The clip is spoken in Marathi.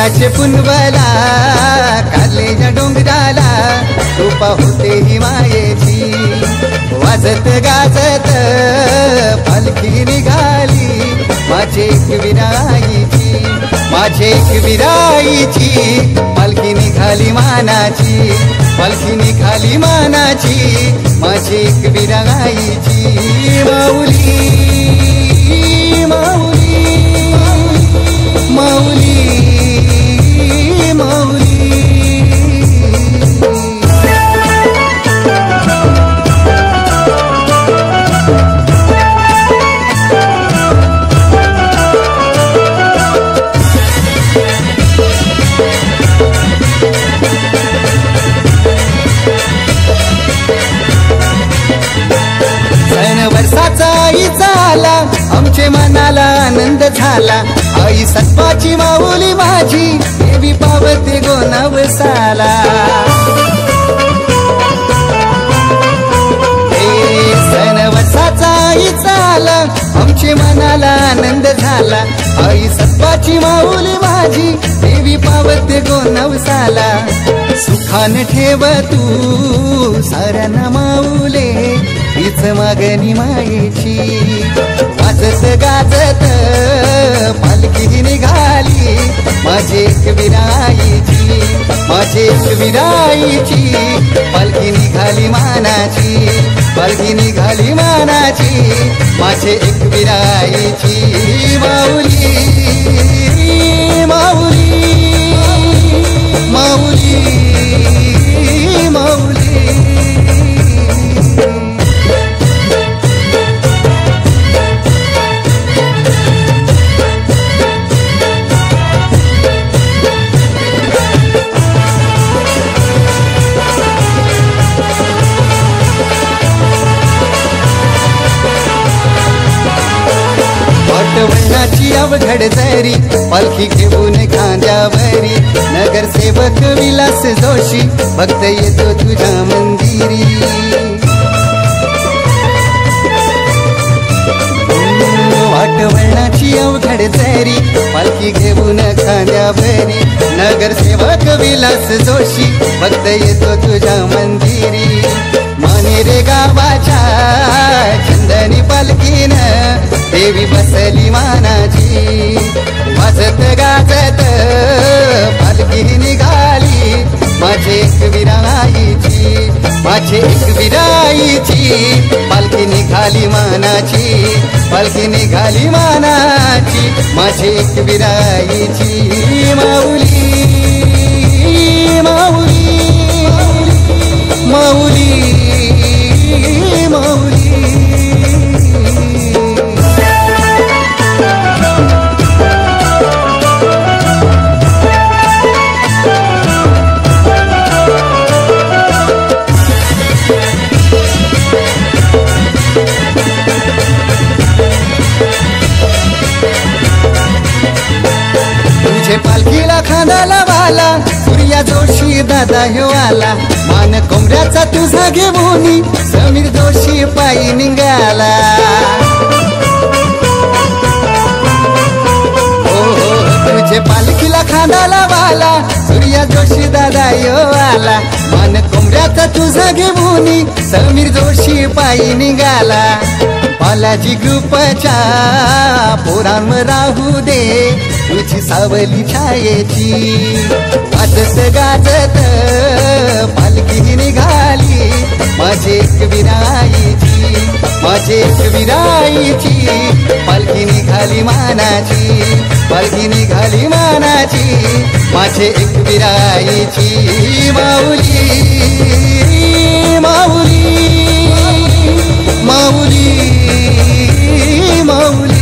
फुलाचे पुनवला काढलेच्या डोंगराला रूपा होते ही मायेची वाजत गाजत पालखी निघाली माझी एक विराईची माझी एक विराईची पालखी निघाली मानाची पालखी निघाली मानाची माझी एक विराईची माऊली माऊली माऊली माऊली वर्षाचा आईचा आला आमचे मनाला आनंद झाला आई सत्वाची माऊली माझी देवी पावते गोनवसाला सण वर्षाचा आईचा आला आमचे मनाला आनंद झाला आई सत्वाची माऊली माझी देवी पावते गोनवसाला सुखान ठेव तू साऱ्यांना माऊले हीच मागणी मायेची वाजत गाजत पालखी निघाली माझी एक विराईची माझी एक विराईची पालखी निघाली मानाची पालखी निघाली मानाची माझी एक विराईची माऊली माऊली माऊली माऊली वळणाची अवघड जरी पालखी घेऊन खांद्यावरी नगरसेवक विलास जोशी भक्त येतो तुझ्या मंदिरी वाट वळणाची अवघड जरी पालखी घेऊन खांद्यावरी नगरसेवक विलास जोशी भक्त येतो तुझ्या मंदिरी मानेरे गावाच्या चंदनी पालखीनं देवी बसली मानाची वाजत गाजत पालखी निघाली माझी एक विराईची माझी एक विराईची पालखी निघाली मानाची पालखी निघाली मानाची माझी एक विराईची माऊली माऊली माऊली माऊली तुझे पालखीला खांदाला वाला सूर्या जोशी दादा ह्यो आला मान कोंबड्याचा तुझा घेऊनी समीर जोशी पायी निघाला तुझे पालखीला खांदाला वाला सूर्या जोशी दादा ह्यो आला मान कोंबड्याचा तुझा घेऊनी समीर जोशी पायी निघाला बालाजी ग्रुपच्या पोरांवर राहू दे तुझी सावली छायेची वाजत गाजत पालखी निघाली माझी एक विराईची माझी एक विराईची पालखी निघाली मानाची पालखी निघाली मानाची माझी एक विराईची माऊली माऊली माऊली माऊली